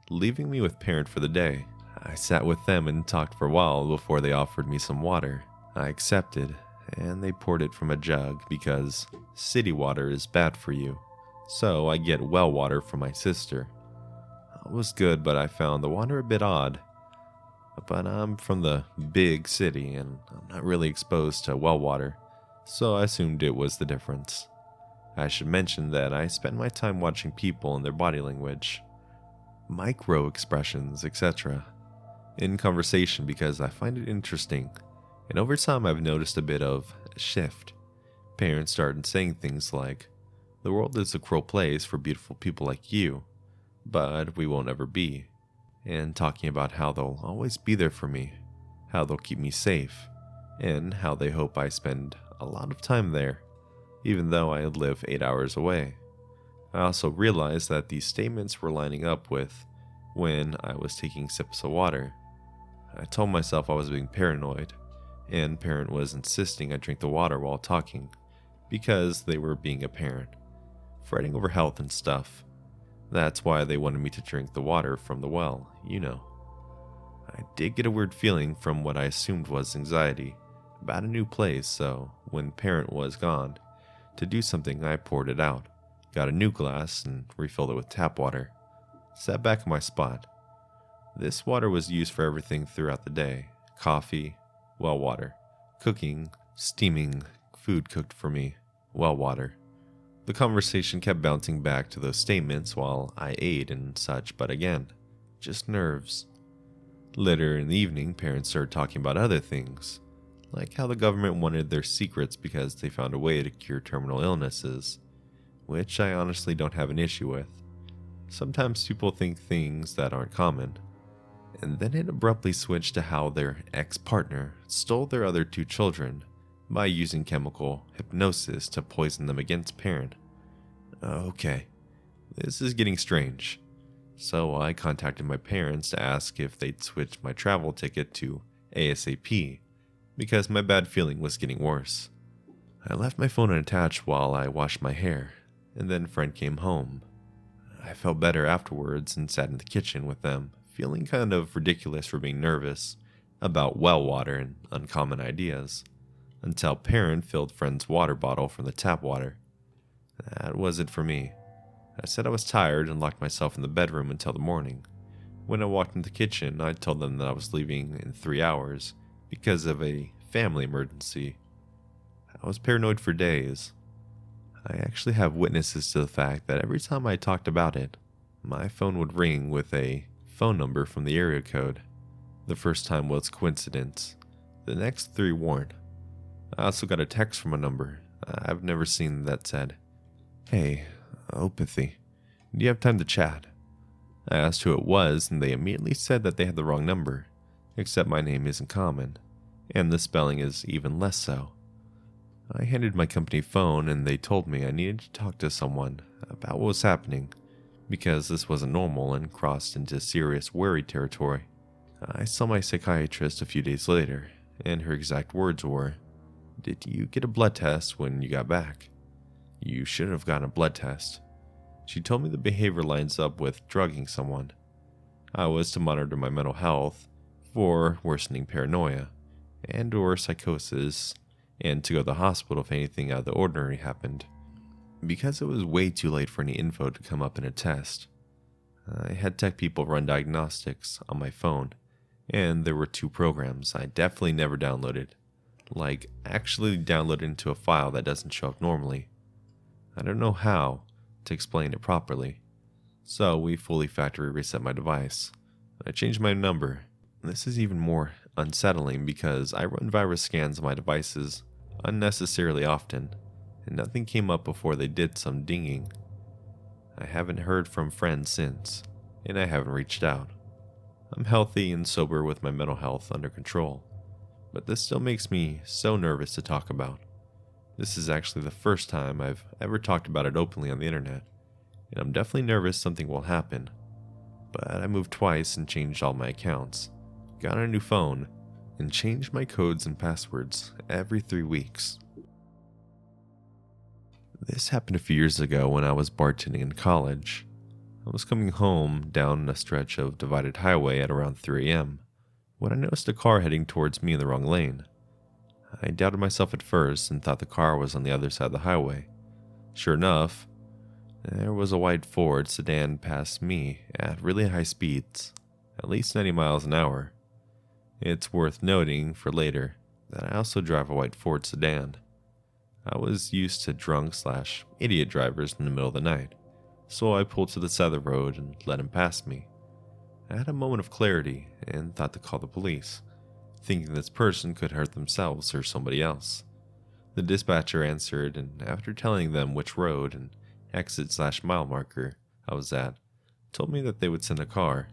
leaving me with parent for the day. I sat with them and talked for a while before they offered me some water. I accepted, and they poured it from a jug because city water is bad for you, so I get well water from my sister. It was good, but I found the water a bit odd. But I'm from the big city and I'm not really exposed to well water, so I assumed it was the difference. I should mention that I spend my time watching people and their body language. micro expressions, etc., in conversation because I find it interesting. And over time, I've noticed a bit of a shift. Parents started saying things like, "The world is a cruel place for beautiful people like you, but we won't ever be." And talking about how they'll always be there for me, how they'll keep me safe, and how they hope I spend a lot of time there, even though I live 8 hours away. I also realized that these statements were lining up with when I was taking sips of water. I told myself I was being paranoid, and parent was insisting I drink the water while talking, because they were being a parent, fretting over health and stuff. That's why they wanted me to drink the water from the well, you know. I did get a weird feeling from what I assumed was anxiety about a new place, so when parent was gone, to do something I poured it out, got a new glass and refilled it with tap water, sat back in my spot. This water was used for everything throughout the day: coffee, well water, cooking, steaming, food cooked for me, well water. The conversation kept bouncing back to those statements while I ate and such, but again, just nerves. Later in the evening, parents started talking about other things, like how the government wanted their secrets because they found a way to cure terminal illnesses, which I honestly don't have an issue with. Sometimes people think things that aren't common. And then it abruptly switched to how their ex-partner stole their other 2 children by using chemical hypnosis to poison them against parent. Okay, this is getting strange. So I contacted my parents to ask if they'd switch my travel ticket to ASAP, because my bad feeling was getting worse. I left my phone unattached while I washed my hair, and then friend came home. I felt better afterwards and sat in the kitchen with them, feeling kind of ridiculous for being nervous about well water and uncommon ideas, until parent filled friend's water bottle from the tap water. That wasn't for me. I said I was tired and locked myself in the bedroom until the morning. When I walked into the kitchen, I told them that I was leaving in 3 hours because of a family emergency. I was paranoid for days. I actually have witnesses to the fact that every time I talked about it, my phone would ring with a phone number from the area code. The first time was coincidence. The next 3 weren't. I also got a text from a number I've never seen that said, "Hey, Opathy, do you have time to chat?" I asked who it was, and they immediately said that they had the wrong number, except my name isn't common, and the spelling is even less so. I handed my company phone, and they told me I needed to talk to someone about what was happening, because this wasn't normal and crossed into serious worry territory. I saw my psychiatrist a few days later, and her exact words were, "Did you get a blood test when you got back? You should have gotten a blood test." She told me the behavior lines up with drugging someone. I was to monitor my mental health for worsening paranoia and or psychosis, and to go to the hospital if anything out of the ordinary happened. Because it was way too late for any info to come up in a test, I had tech people run diagnostics on my phone, and there were 2 programs I definitely never downloaded, like actually downloaded into a file that doesn't show up normally. I don't know how to explain it properly, so we fully factory reset my device. I changed my number. This is even more unsettling because I run virus scans on my devices unnecessarily often, and nothing came up before they did some dinging. I haven't heard from friends since, and I haven't reached out. I'm healthy and sober with my mental health under control, but this still makes me so nervous to talk about. This is actually the first time I've ever talked about it openly on the internet, and I'm definitely nervous something will happen. But I moved twice and changed all my accounts, got a new phone, and changed my codes and passwords every 3 weeks. This happened a few years ago when I was bartending in college. I was coming home down a stretch of divided highway at around 3 a.m. when I noticed a car heading towards me in the wrong lane. I doubted myself at first and thought the car was on the other side of the highway. Sure enough, there was a white Ford sedan past me at really high speeds, at least 90 miles an hour. It's worth noting for later that I also drive a white Ford sedan. I was used to drunk/idiot drivers in the middle of the night, so I pulled to the side of the road and let him pass me, I had a moment of clarity and thought to call the police, thinking this person could hurt themselves or somebody else. The dispatcher answered, and after telling them which road and exit/mile marker I was at, told me that they would send a car.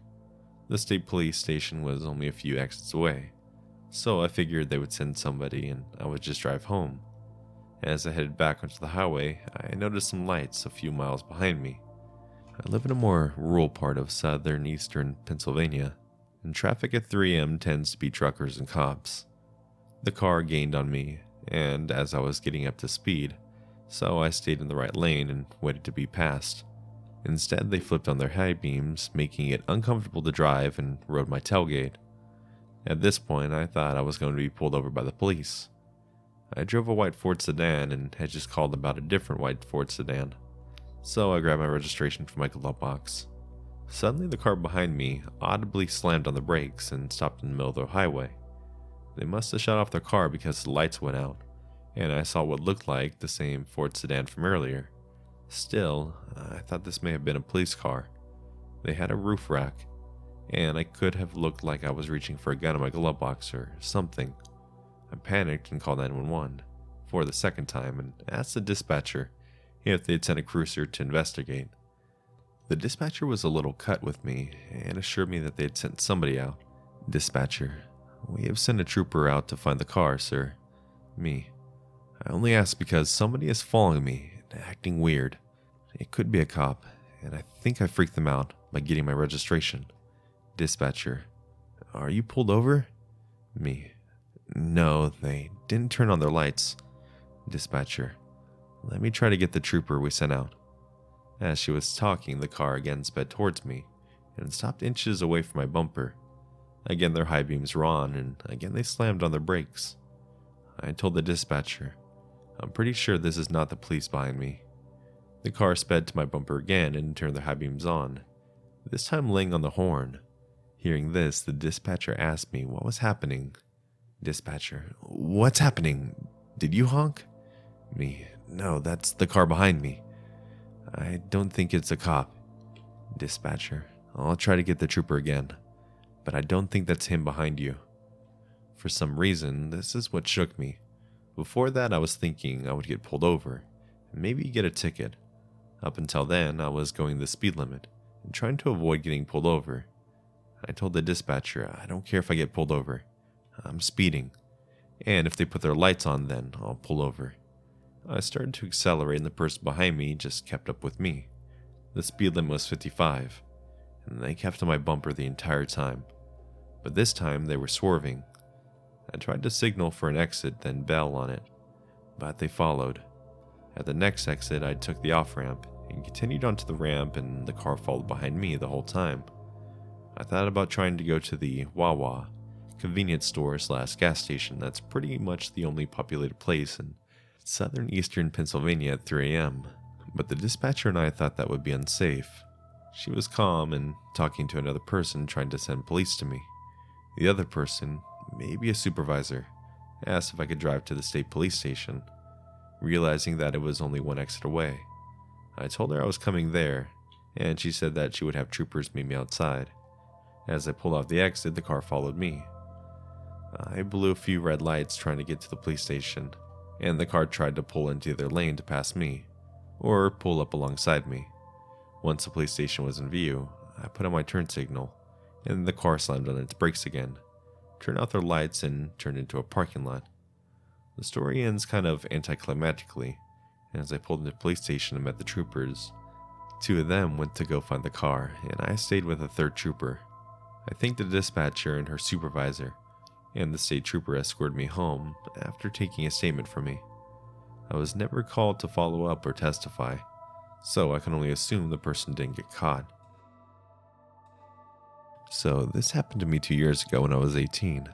The state police station was only a few exits away, so I figured they would send somebody and I would just drive home. As I headed back onto the highway, I noticed some lights a few miles behind me. I live in a more rural part of southern eastern Pennsylvania, and traffic at 3 a.m. tends to be truckers and cops. The car gained on me, and as I was getting up to speed, so I stayed in the right lane and waited to be passed. Instead, they flipped on their high beams, making it uncomfortable to drive, and rode my tailgate. At this point, I thought I was going to be pulled over by the police. I drove a white Ford sedan and had just called about a different white Ford sedan, so I grabbed my registration from my glove box. Suddenly, the car behind me audibly slammed on the brakes and stopped in the middle of the highway. They must have shut off their car because the lights went out, and I saw what looked like the same Ford sedan from earlier. Still, I thought this may have been a police car. They had a roof rack, and I could have looked like I was reaching for a gun in my glove box or something. I panicked and called 911 for the second time and asked the dispatcher if they'd sent a cruiser to investigate. The dispatcher was a little cut with me and assured me that they'd sent somebody out. Dispatcher, we have sent a trooper out to find the car, sir. Me, I only asked because somebody is following me and acting weird. It could be a cop, and I think I freaked them out by getting my registration. Dispatcher, are you pulled over? Me, no, they didn't turn on their lights. Dispatcher, let me try to get the trooper we sent out. As she was talking, the car again sped towards me and stopped inches away from my bumper. Again, their high beams were on, and again they slammed on their brakes. I told the dispatcher, I'm pretty sure this is not the police behind me. The car sped to my bumper again and turned their high beams on, this time laying on the horn. Hearing this, the dispatcher asked me what was happening. Dispatcher, what's happening? Did you honk? Me, no, that's the car behind me. I don't think it's a cop. Dispatcher, I'll try to get the trooper again, but I don't think that's him behind you. For some reason, this is what shook me. Before that, I was thinking I would get pulled over and maybe get a ticket. Up until then, I was going the speed limit and trying to avoid getting pulled over. I told the dispatcher I don't care if I get pulled over. I'm speeding, and if they put their lights on, then I'll pull over. I started to accelerate and the person behind me just kept up with me. The speed limit was 55, and they kept on my bumper the entire time. But this time they were swerving. I tried to signal for an exit, then bail on it, but they followed. At the next exit, I took the off-ramp and continued onto the ramp, and the car followed behind me the whole time. I thought about trying to go to the Wawa, convenience store / gas station that's pretty much the only populated place in southern eastern Pennsylvania at 3 a.m., but the dispatcher and I thought that would be unsafe. She was calm and talking to another person trying to send police to me. The other person, maybe a supervisor, asked if I could drive to the state police station, realizing that it was only one exit away. I told her I was coming there, and she said that she would have troopers meet me outside. As I pulled off the exit, the car followed me. I blew a few red lights trying to get to the police station, and the car tried to pull into their lane to pass me, or pull up alongside me. Once the police station was in view, I put on my turn signal, and the car slammed on its brakes again, turned out their lights, and turned into a parking lot. The story ends kind of anticlimactically, and as I pulled into the police station and met the troopers, 2 of them went to go find the car, and I stayed with a 3rd trooper. I thanked the dispatcher and her supervisor, and the state trooper escorted me home after taking a statement from me. I was never called to follow up or testify, so I can only assume the person didn't get caught. So this happened to me 2 years ago when I was 18.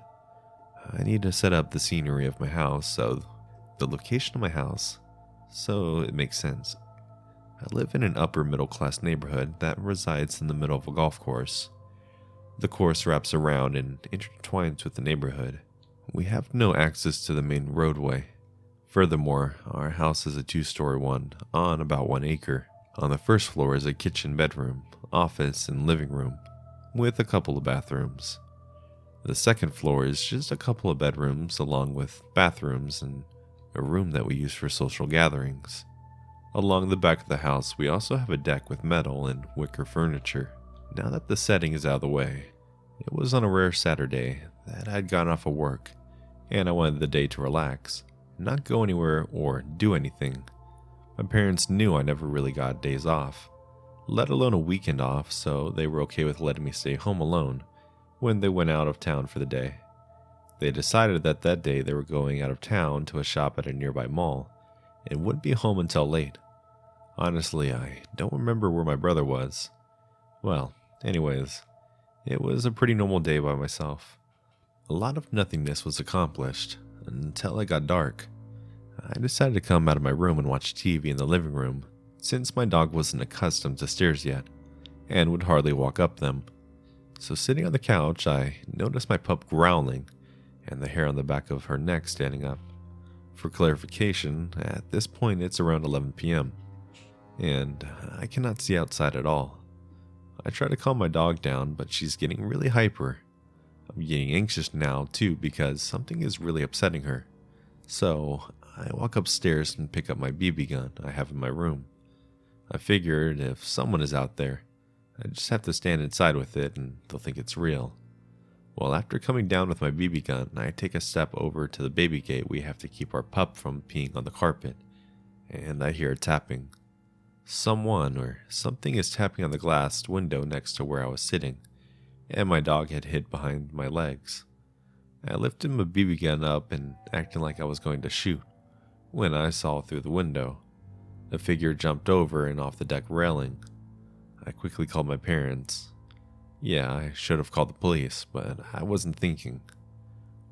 I need to set up the scenery of my house, so the location of my house, so it makes sense. I live in an upper middle class neighborhood that resides in the middle of a golf course. The course wraps around and intertwines with the neighborhood. We have no access to the main roadway. Furthermore, our house is a 2-story one on about 1 acre. On the first floor is a kitchen, bedroom, office, and living room. with a couple of bathrooms. The second floor is just a couple of bedrooms along with bathrooms and a room that we use for social gatherings. Along the back of the house, we also have a deck with metal and wicker furniture. Now that the setting is out of the way, it was on a rare Saturday that I'd gotten off of work, and I wanted the day to relax, not go anywhere or do anything. My parents knew I never really got days off, let alone a weekend off, so they were okay with letting me stay home alone when they went out of town for the day. They decided that day they were going out of town to a shop at a nearby mall and wouldn't be home until late. Honestly, I don't remember where my brother was. Well, anyways, it was a pretty normal day by myself. A lot of nothingness was accomplished until it got dark. I decided to come out of my room and watch TV in the living room, since my dog wasn't accustomed to stairs yet and would hardly walk up them. So sitting on the couch, I noticed my pup growling and the hair on the back of her neck standing up. For clarification, at this point it's around 11 p.m. and I cannot see outside at all. I try to calm my dog down, but she's getting really hyper. I'm getting anxious now too because something is really upsetting her. So I walk upstairs and pick up my BB gun I have in my room. I figured if someone is out there, I just have to stand inside with it and they'll think it's real. Well, after coming down with my BB gun, I take a step over to the baby gate we have to keep our pup from peeing on the carpet, and I hear a tapping. Someone or something is tapping on the glass window next to where I was sitting, and my dog had hid behind my legs. I lifted my BB gun up and acting like I was going to shoot, when I saw through the window. A figure jumped over and off the deck railing. I quickly called my parents. Yeah, I should have called the police, but I wasn't thinking.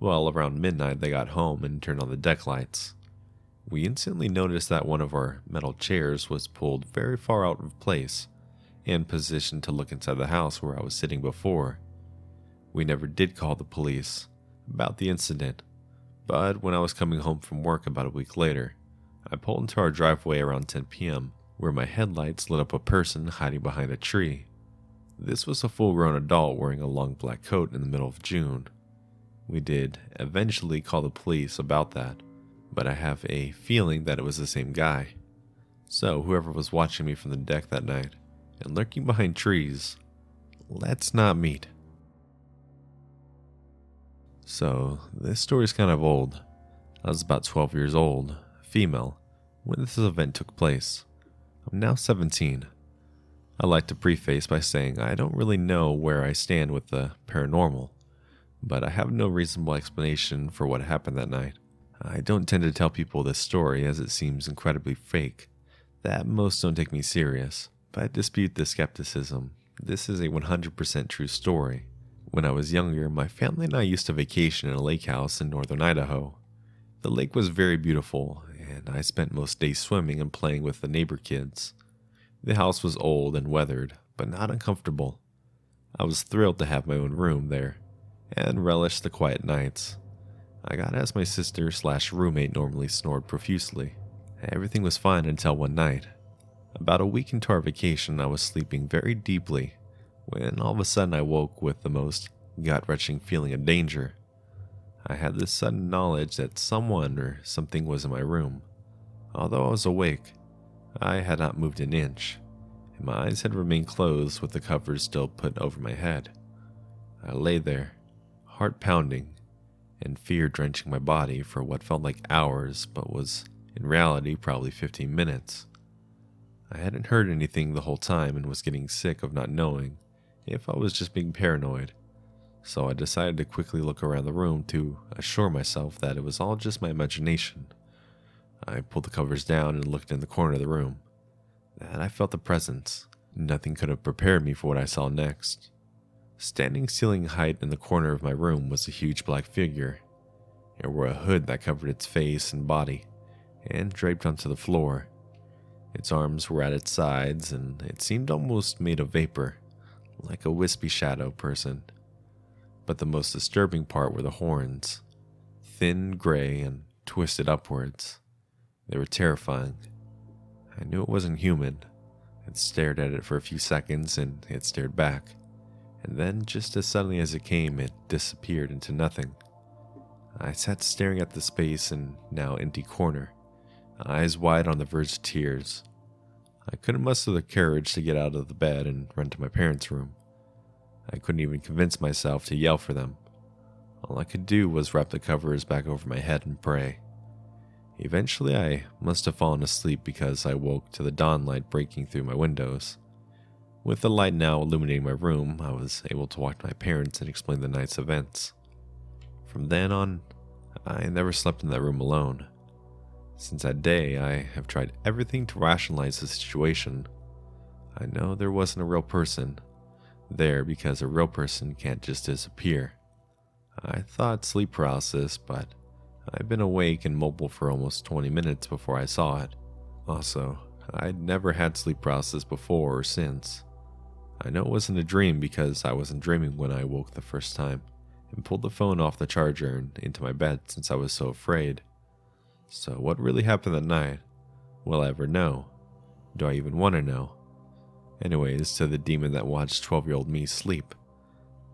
Well, around midnight they got home and turned on the deck lights. We instantly noticed that one of our metal chairs was pulled very far out of place and positioned to look inside the house where I was sitting before. We never did call the police about the incident, but when I was coming home from work about a week later, I pulled into our driveway around 10 p.m., where my headlights lit up a person hiding behind a tree. This was a full-grown adult wearing a long black coat in the middle of June. We did eventually call the police about that, but I have a feeling that it was the same guy. So whoever was watching me from the deck that night and lurking behind trees, let's not meet. So this story's kind of old. I was about 12 years old, female, when this event took place. I'm now 17. I like to preface by saying I don't really know where I stand with the paranormal, but I have no reasonable explanation for what happened that night. I don't tend to tell people this story as it seems incredibly fake, that most don't take me serious, but I dispute this skepticism. This is a 100% true story. When I was younger, my family and I used to vacation in a lake house in northern Idaho. The lake was very beautiful, and I spent most days swimming and playing with the neighbor kids. The house was old and weathered, but not uncomfortable. I was thrilled to have my own room there, and relished the quiet nights. I got as my sister/roommate normally snored profusely. Everything was fine until one night. About a week into our vacation, I was sleeping very deeply, when all of a sudden I woke with the most gut-wrenching feeling of danger. I had this sudden knowledge that someone or something was in my room. Although I was awake, I had not moved an inch, and my eyes had remained closed with the covers still put over my head. I lay there, heart pounding, and fear drenching my body for what felt like hours but was in reality probably 15 minutes. I hadn't heard anything the whole time and was getting sick of not knowing if I was just being paranoid, so I decided to quickly look around the room to assure myself that it was all just my imagination. I pulled the covers down and looked in the corner of the room, and I felt the presence. Nothing could have prepared me for what I saw next. Standing ceiling height in the corner of my room was a huge black figure. It wore a hood that covered its face and body, and draped onto the floor. Its arms were at its sides, and it seemed almost made of vapor, like a wispy shadow person. But the most disturbing part were the horns, thin, gray, and twisted upwards. They were terrifying. I knew it wasn't human. I stared at it for a few seconds, and it stared back. and then just as suddenly as it came, it disappeared into nothing. I sat staring at the space and now empty corner, eyes wide on the verge of tears. I couldn't muster the courage to get out of the bed and run to my parents' room. I couldn't even convince myself to yell for them. All I could do was wrap the covers back over my head and pray. Eventually, I must have fallen asleep because I woke to the dawn light breaking through my windows. With the light now illuminating my room, I was able to walk to my parents and explain the night's events. From then on, I never slept in that room alone. Since that day, I have tried everything to rationalize the situation. I know there wasn't a real person there because a real person can't just disappear. I thought sleep paralysis, but I've been awake and mobile for almost 20 minutes before I saw it. Also, I'd never had sleep paralysis before or since. I know it wasn't a dream because I wasn't dreaming when I woke the first time and pulled the phone off the charger and into my bed since I was so afraid. So what really happened that night? Will I ever know? Do I even want to know? Anyways, to the demon that watched 12-year-old me sleep,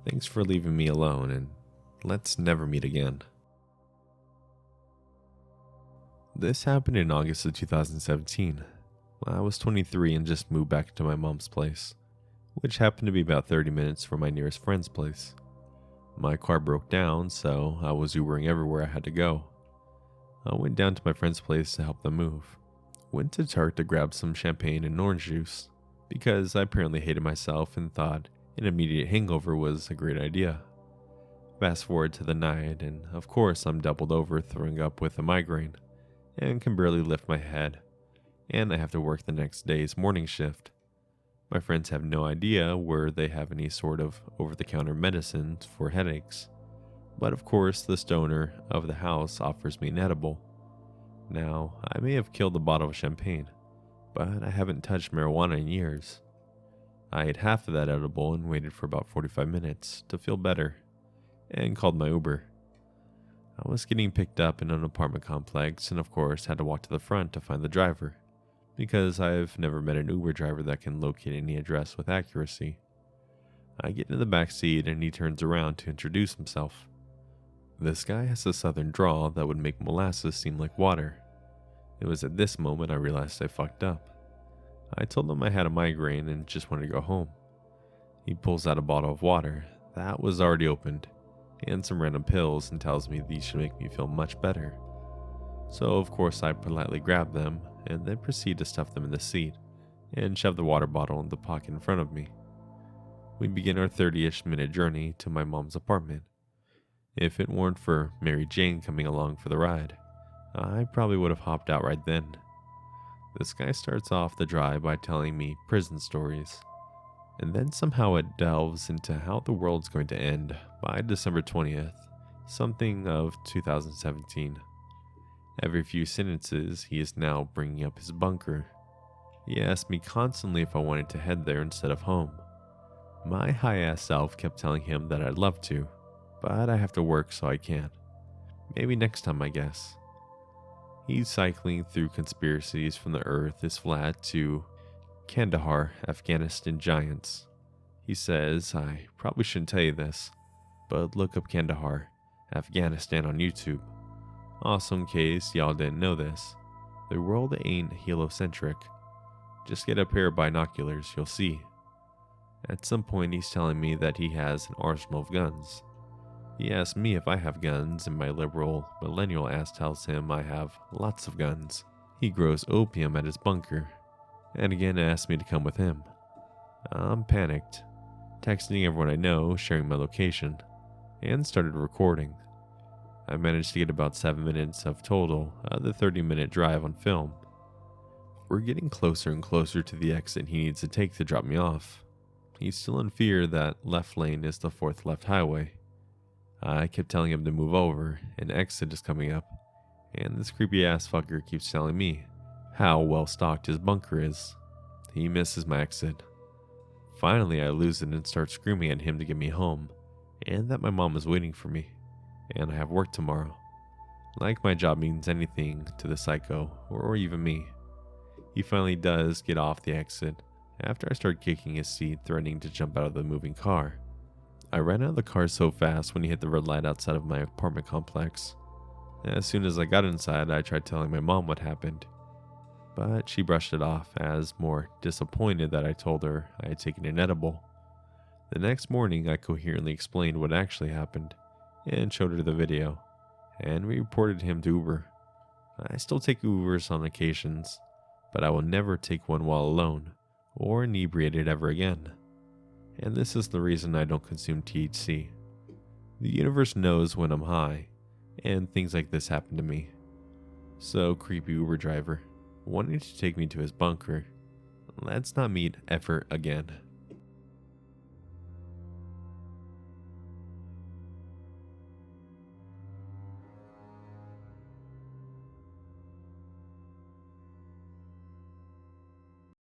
thanks for leaving me alone, and let's never meet again. This happened in August of 2017. I was 23 and just moved back to my mom's place, which happened to be about 30 minutes from my nearest friend's place. My car broke down, so I was Ubering everywhere I had to go. I went down to my friend's place to help them move. Went to Target to grab some champagne and orange juice, because I apparently hated myself and thought an immediate hangover was a great idea. Fast forward to the night, and of course I'm doubled over throwing up with a migraine, and can barely lift my head, and I have to work the next day's morning shift. My friends have no idea where they have any sort of over-the-counter medicines for headaches, but of course the stoner of the house offers me an edible. Now, I may have killed a bottle of champagne, but I haven't touched marijuana in years. I ate half of that edible and waited for about 45 minutes to feel better, and called my Uber. I was getting picked up in an apartment complex and of course had to walk to the front to find the driver, because I've never met an Uber driver that can locate any address with accuracy. I get into the back seat and he turns around to introduce himself. This guy has a southern drawl that would make molasses seem like water. It was at this moment I realized I fucked up. I told him I had a migraine and just wanted to go home. He pulls out a bottle of water that was already opened and some random pills and tells me these should make me feel much better. So of course I politely grab them and then proceed to stuff them in the seat and shove the water bottle in the pocket in front of me. We begin our 30-ish minute journey to my mom's apartment. If it weren't for Mary Jane coming along for the ride, I probably would have hopped out right then. This guy starts off the drive by telling me prison stories, and then somehow it delves into how the world's going to end by December 20th, something of 2017. Every few sentences, he is now bringing up his bunker. He asked me constantly if I wanted to head there instead of home. My high-ass self kept telling him that I'd love to, but I have to work so I can't. Maybe next time, I guess. He's cycling through conspiracies from the earth is flat to Kandahar, Afghanistan giants. He says, I probably shouldn't tell you this, but look up Kandahar, Afghanistan on YouTube. Also, in case y'all didn't know this, the world ain't heliocentric. Just get a pair of binoculars, you'll see. At some point he's telling me that he has an arsenal of guns. He asks me if I have guns, and my liberal millennial ass tells him I have lots of guns. He grows opium at his bunker, and again asks me to come with him. I'm panicked, texting everyone I know, sharing my location, and started recording. I managed to get about 7 minutes of total of the 30-minute drive on film. We're getting closer and closer to the exit he needs to take to drop me off. He's still in fear that left lane is the 4th left highway. I kept telling him to move over, an exit is coming up, and this creepy ass fucker keeps telling me how well stocked his bunker is. He misses my exit. Finally I lose it and start screaming at him to get me home, and that my mom is waiting for me, and I have work tomorrow. Like my job means anything to the psycho, or even me. He finally does get off the exit, after I start kicking his seat, threatening to jump out of the moving car. I ran out of the car so fast when he hit the red light outside of my apartment complex. As soon as I got inside, I tried telling my mom what happened, but she brushed it off as more disappointed that I told her I had taken an edible. The next morning, I coherently explained what actually happened and showed her the video, and we reported him to Uber. I still take Ubers on occasions, but I will never take one while alone or inebriated ever again. And this is the reason I don't consume THC. The universe knows when I'm high, and things like this happen to me. So, creepy Uber driver, wanting to take me to his bunker, let's not meet ever again.